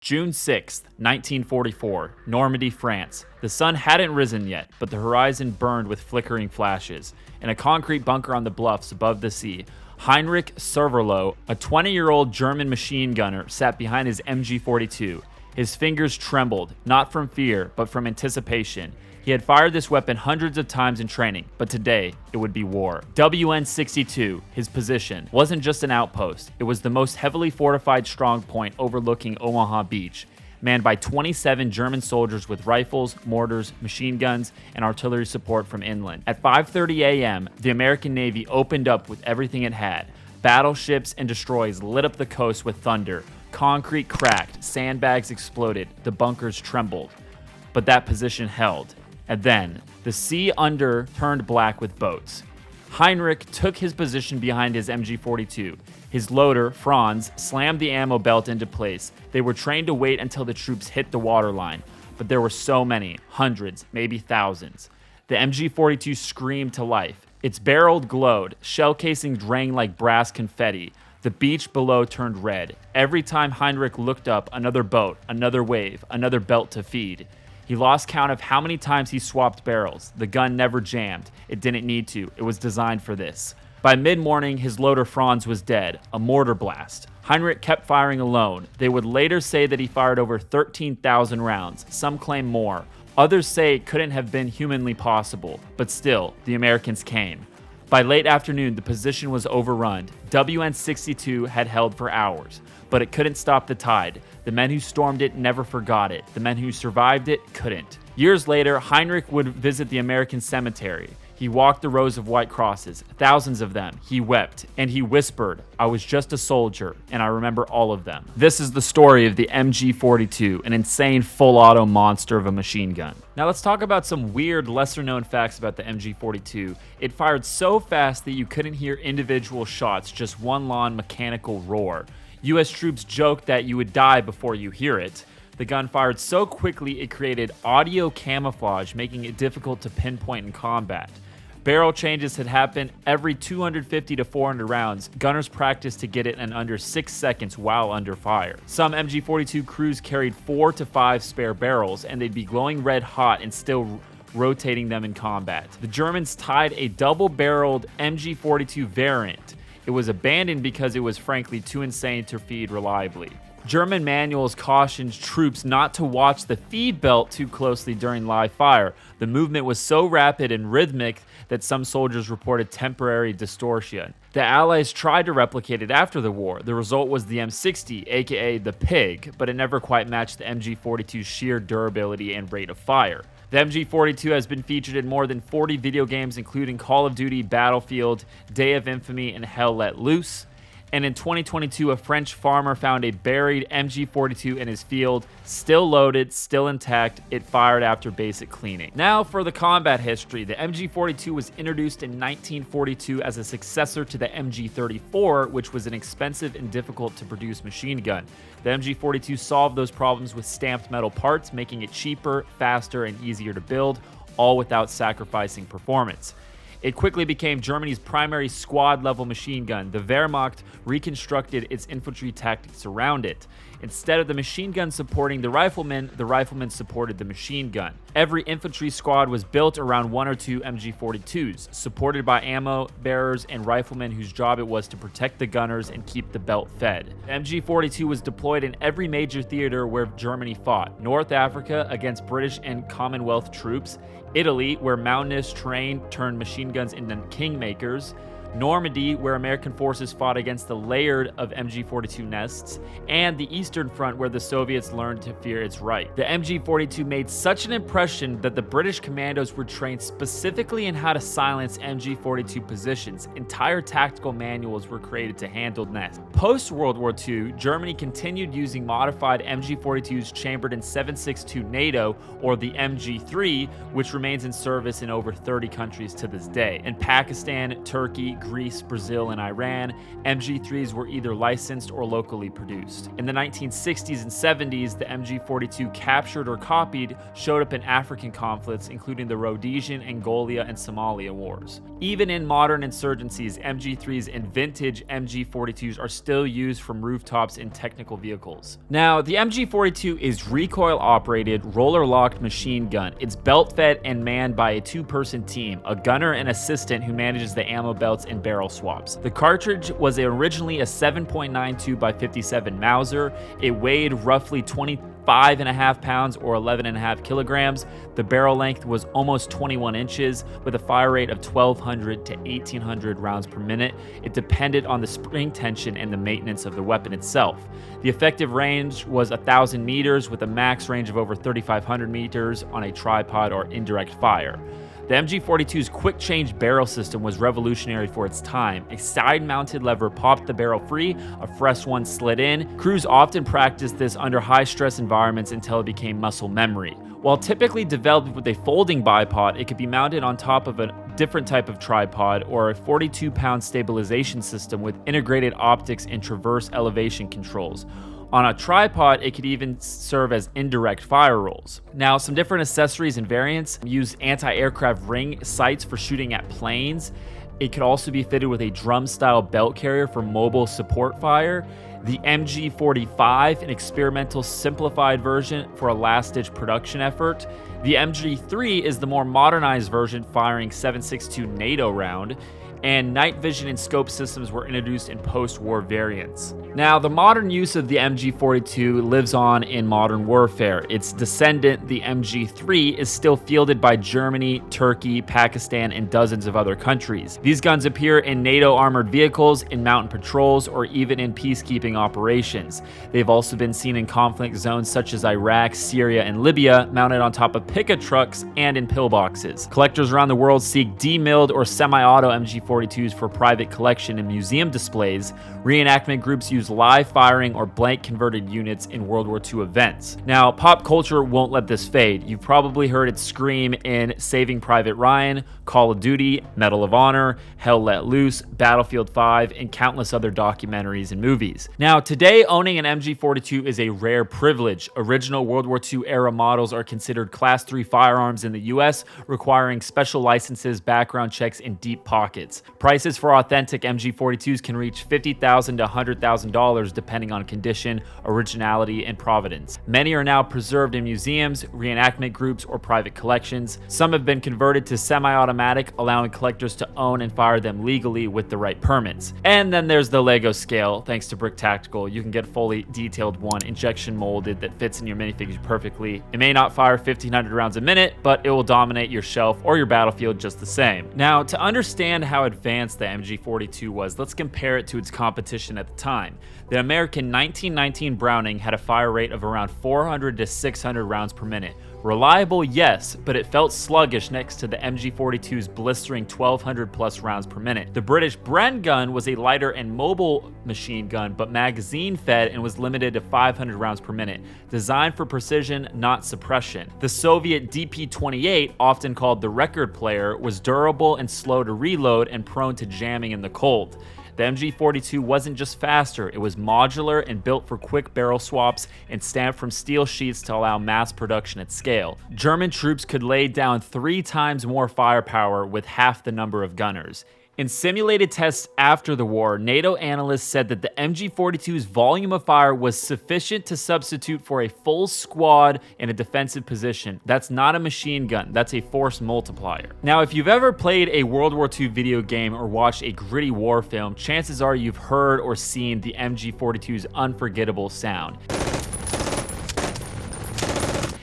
June 6, 1944, Normandy, France. The sun hadn't risen yet, but the horizon burned with flickering flashes. In a concrete bunker on the bluffs above the sea, Heinrich Serverloh, a 20-year-old German machine gunner, sat behind his MG42. His fingers trembled, not from fear, but from anticipation. He had fired this weapon hundreds of times in training, but today, it would be war. WN-62, his position, wasn't just an outpost. It was the most heavily fortified strong point overlooking Omaha Beach, manned by 27 German soldiers with rifles, mortars, machine guns, and artillery support from inland. At 5:30 a.m., the American Navy opened up with everything it had. Battleships and destroyers lit up the coast with thunder. Concrete cracked, sandbags exploded, the bunkers trembled. But that position held. And then, the sea under turned black with boats. Heinrich took his position behind his MG42. His loader, Franz, slammed the ammo belt into place. They were trained to wait until the troops hit the waterline. But there were so many, hundreds, maybe thousands. The MG42 screamed to life. Its barrel glowed, shell casings rang like brass confetti. The beach below turned red. Every time Heinrich looked up, another boat, another wave, another belt to feed. He lost count of how many times he swapped barrels. The gun never jammed. It didn't need to. It was designed for this. By mid-morning, his loader Franz was dead, a mortar blast. Heinrich kept firing alone. They would later say that he fired over 13,000 rounds. Some claim more. Others say it couldn't have been humanly possible. But still, the Americans came. By late afternoon, the position was overrun. WN-62 had held for hours, but it couldn't stop the tide. The men who stormed it never forgot it. The men who survived it couldn't. Years later, Heinrich would visit the American cemetery. He walked the rows of white crosses, thousands of them. He wept, and he whispered, "I was just a soldier, and I remember all of them." This is the story of the MG42, an insane full-auto monster of a machine gun. Now let's talk about some weird, lesser-known facts about the MG42. It fired so fast that you couldn't hear individual shots, just one long mechanical roar. US troops joked that you would die before you hear it. The gun fired so quickly it created audio camouflage, making it difficult to pinpoint in combat. Barrel changes had happened every 250 to 400 rounds. Gunners practiced to get it in under 6 seconds while under fire. Some MG42 crews carried 4 to 5 spare barrels, and they'd be glowing red hot and still rotating them in combat. The Germans tied a double-barreled MG42 variant. It was abandoned because it was frankly too insane to feed reliably. German manuals cautioned troops not to watch the feed belt too closely during live fire. The movement was so rapid and rhythmic that some soldiers reported temporary distortion. The Allies tried to replicate it after the war. The result was the M60, aka the Pig, but it never quite matched the MG42's sheer durability and rate of fire. The MG42 has been featured in more than 40 video games, including Call of Duty, Battlefield, Day of Infamy, and Hell Let Loose. And in 2022, a French farmer found a buried MG42 in his field, still loaded, still intact. It fired after basic cleaning. Now for the combat history. The MG42 was introduced in 1942 as a successor to the MG34, which was an expensive and difficult to produce machine gun. The MG42 solved those problems with stamped metal parts, making it cheaper, faster, and easier to build, all without sacrificing performance. It quickly became Germany's primary squad-level machine gun. The Wehrmacht reconstructed its infantry tactics around it. Instead of the machine gun supporting the riflemen supported the machine gun. Every infantry squad was built around 1 or 2 MG42s, supported by ammo bearers and riflemen whose job it was to protect the gunners and keep the belt fed. The MG42 was deployed in every major theater where Germany fought. North Africa against British and Commonwealth troops, Italy, where mountainous terrain turned machine guns into kingmakers, Normandy, where American forces fought against the layered of MG42 nests, and the Eastern Front, where the Soviets learned to fear its right. The MG42 made such an impression that the British commandos were trained specifically in how to silence MG42 positions. Entire tactical manuals were created to handle nests. Post-World War II, Germany continued using modified MG42s chambered in 7.62 NATO, or the MG3, which remains in service in over 30 countries to this day. In Pakistan, Turkey, Greece, Brazil, and Iran, MG3s were either licensed or locally produced. In the 1960s and 70s, the MG42 captured or copied showed up in African conflicts, including the Rhodesian, Angola, and Somalia wars. Even in modern insurgencies, MG3s and vintage MG42s are still used from rooftops in technical vehicles. Now, the MG42 is recoil-operated, roller-locked machine gun. It's belt-fed and manned by a two-person team, a gunner and assistant who manages the ammo belts and barrel swaps. The cartridge was originally a 7.92 by 57 Mauser. It weighed roughly 25.5 pounds or 11.5 kilograms. The barrel length was almost 21 inches with a fire rate of 1,200 to 1,800 rounds per minute. It depended on the spring tension and the maintenance of the weapon itself. The effective range was 1,000 meters with a max range of over 3,500 meters on a tripod or indirect fire. The MG42's quick change barrel system was revolutionary for its time. A side-mounted lever popped the barrel free, a fresh one slid in. Crews often practiced this under high-stress environments until it became muscle memory. While typically developed with a folding bipod, it could be mounted on top of a different type of tripod or a 42-pound stabilization system with integrated optics and traverse elevation controls. On a tripod, it could even serve as indirect fire rolls. Now, some different accessories and variants use anti-aircraft ring sights for shooting at planes. It could also be fitted with a drum-style belt carrier for mobile support fire. The MG45, an experimental simplified version for a last-ditch production effort. The MG3 is the more modernized version, firing 7.62 NATO round. And night vision and scope systems were introduced in post-war variants. Now, the modern use of the MG42 lives on in modern warfare. Its descendant, the MG3, is still fielded by Germany, Turkey, Pakistan, and dozens of other countries. These guns appear in NATO armored vehicles, in mountain patrols, or even in peacekeeping operations. They've also been seen in conflict zones such as Iraq, Syria, and Libya, mounted on top of pickup trucks and in pillboxes. Collectors around the world seek demilled or semi-auto MG42s for private collection and museum displays. Reenactment groups use live firing or blank converted units in World War II events. Now, pop culture won't let this fade. You've probably heard it scream in Saving Private Ryan, Call of Duty, Medal of Honor, Hell Let Loose, Battlefield 5, and countless other documentaries and movies. Now, today, owning an MG42 is a rare privilege. Original World War II era models are considered Class 3 firearms in the US, requiring special licenses, background checks, and deep pockets. Prices for authentic MG42s can reach $50,000 to $100,000 depending on condition, originality, and provenance. Many are now preserved in museums, reenactment groups, or private collections. Some have been converted to semi-automatic, allowing collectors to own and fire them legally with the right permits. And then there's the Lego scale. Thanks to BrickTactical, you can get fully detailed one, injection molded, that fits in your minifigure perfectly. It may not fire 1,500 rounds a minute, but it will dominate your shelf or your battlefield just the same. Now, to understand how advanced the MG42 was, let's compare it to its competition at the time. The American 1919 Browning had a fire rate of around 400 to 600 rounds per minute. Reliable, yes, but it felt sluggish next to the MG42's blistering 1,200 plus rounds per minute. The British Bren gun was a lighter and mobile machine gun, but magazine fed and was limited to 500 rounds per minute, designed for precision, not suppression. The Soviet DP-28, often called the record player, was durable and slow to reload and prone to jamming in the cold. The MG42 wasn't just faster, it was modular and built for quick barrel swaps and stamped from steel sheets to allow mass production at scale. German troops could lay down 3 times more firepower with half the number of gunners. In simulated tests after the war, NATO analysts said that the MG42's volume of fire was sufficient to substitute for a full squad in a defensive position. That's not a machine gun, that's a force multiplier. Now, if you've ever played a World War II video game or watched a gritty war film, chances are you've heard or seen the MG42's unforgettable sound.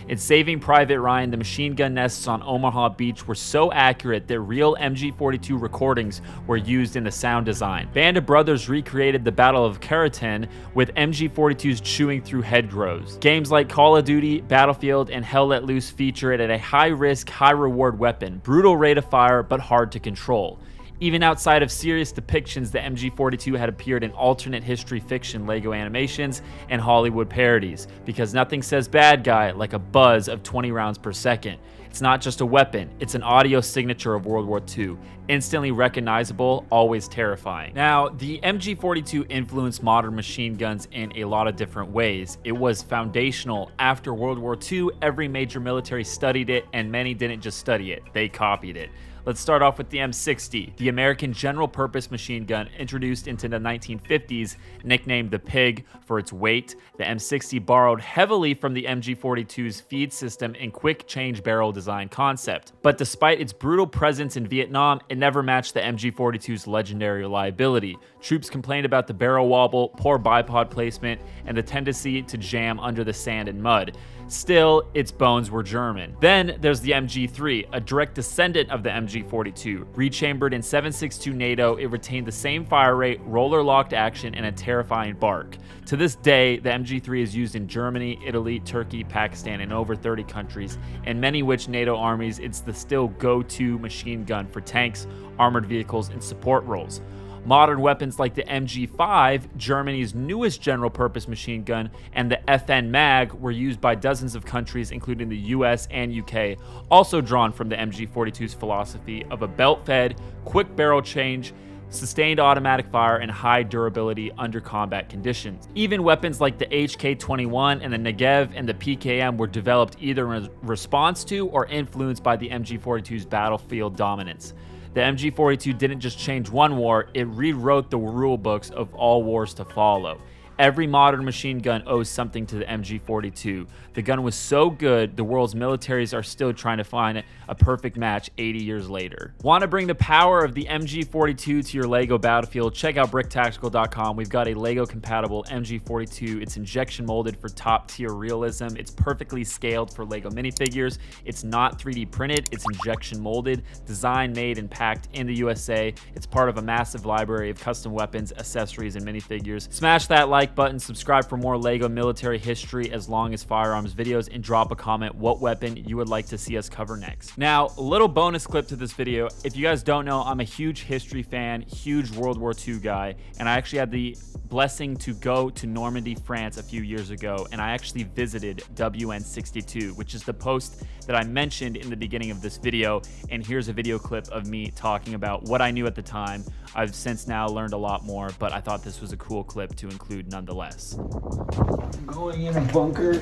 In Saving Private Ryan, the machine gun nests on Omaha Beach were so accurate that real MG42 recordings were used in the sound design. Band of Brothers recreated the Battle of Karatin with MG42s chewing through hedgerows. Games like Call of Duty, Battlefield, and Hell Let Loose feature it as a high-risk, high-reward weapon, brutal rate of fire, but hard to control. Even outside of serious depictions, the MG42 had appeared in alternate history fiction Lego animations and Hollywood parodies, because nothing says bad guy like a buzz of 20 rounds per second. It's not just a weapon, it's an audio signature of World War II. Instantly recognizable, always terrifying. Now, the MG42 influenced modern machine guns in a lot of different ways. It was foundational. After World War II, every major military studied it, and many didn't just study it, they copied it. Let's start off with the M60, the American general-purpose machine gun introduced into the 1950s, nicknamed the Pig for its weight. The M60 borrowed heavily from the MG42's feed system and quick change barrel design concept. But despite its brutal presence in Vietnam, it never matched the MG42's legendary reliability. Troops complained about the barrel wobble, poor bipod placement, and the tendency to jam under the sand and mud. Still, its bones were German. Then there's the MG3, a direct descendant of the MG42. Rechambered in 7.62 NATO, it retained the same fire rate, roller-locked action, and a terrifying bark. To this day, the MG3 is used in Germany, Italy, Turkey, Pakistan, and over 30 countries, and many which NATO armies, it's the still go-to machine gun for tanks, armored vehicles, and support roles. Modern weapons like the MG5, Germany's newest general-purpose machine gun, and the FN Mag were used by dozens of countries, including the US and UK, also drawn from the MG42's philosophy of a belt-fed, quick barrel change, sustained automatic fire, and high durability under combat conditions. Even weapons like the HK-21 and the Negev and the PKM were developed either in response to or influenced by the MG42's battlefield dominance. The MG42 didn't just change one war, it rewrote the rule books of all wars to follow. Every modern machine gun owes something to the MG42. The gun was so good, the world's militaries are still trying to find a perfect match 80 years later. Want to bring the power of the MG42 to your LEGO battlefield? Check out BrickTactical.com. We've got a LEGO compatible MG42. It's injection molded for top tier realism. It's perfectly scaled for LEGO minifigures. It's not 3D printed, it's injection molded, designed, made, and packed in the USA. It's part of a massive library of custom weapons, accessories, and minifigures. Smash that like button, subscribe for more LEGO military history as long as firearms videos, and drop a comment what weapon you would like to see us cover next. Now, a little bonus clip to this video. If you guys don't know, I'm a huge history fan, huge World War II guy, and I actually had the blessing to go to Normandy, France a few years ago, and I actually visited WN62, which is the post that I mentioned in the beginning of this video, and here's a video clip of me talking about what I knew at the time. I've since now learned a lot more, but I thought this was a cool clip to include nonetheless. I'm going in a bunker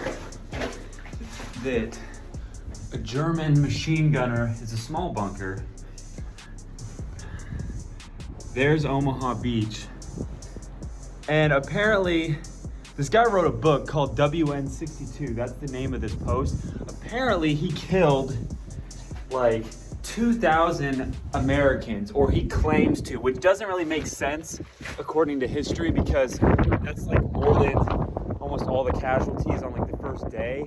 that a German machine gunner, it's a small bunker. There's Omaha Beach. And apparently, this guy wrote a book called WN62. That's the name of this post. Apparently, he killed like 2,000 Americans, or he claims to, which doesn't really make sense according to history, because that's like more than almost all the casualties on like the first day.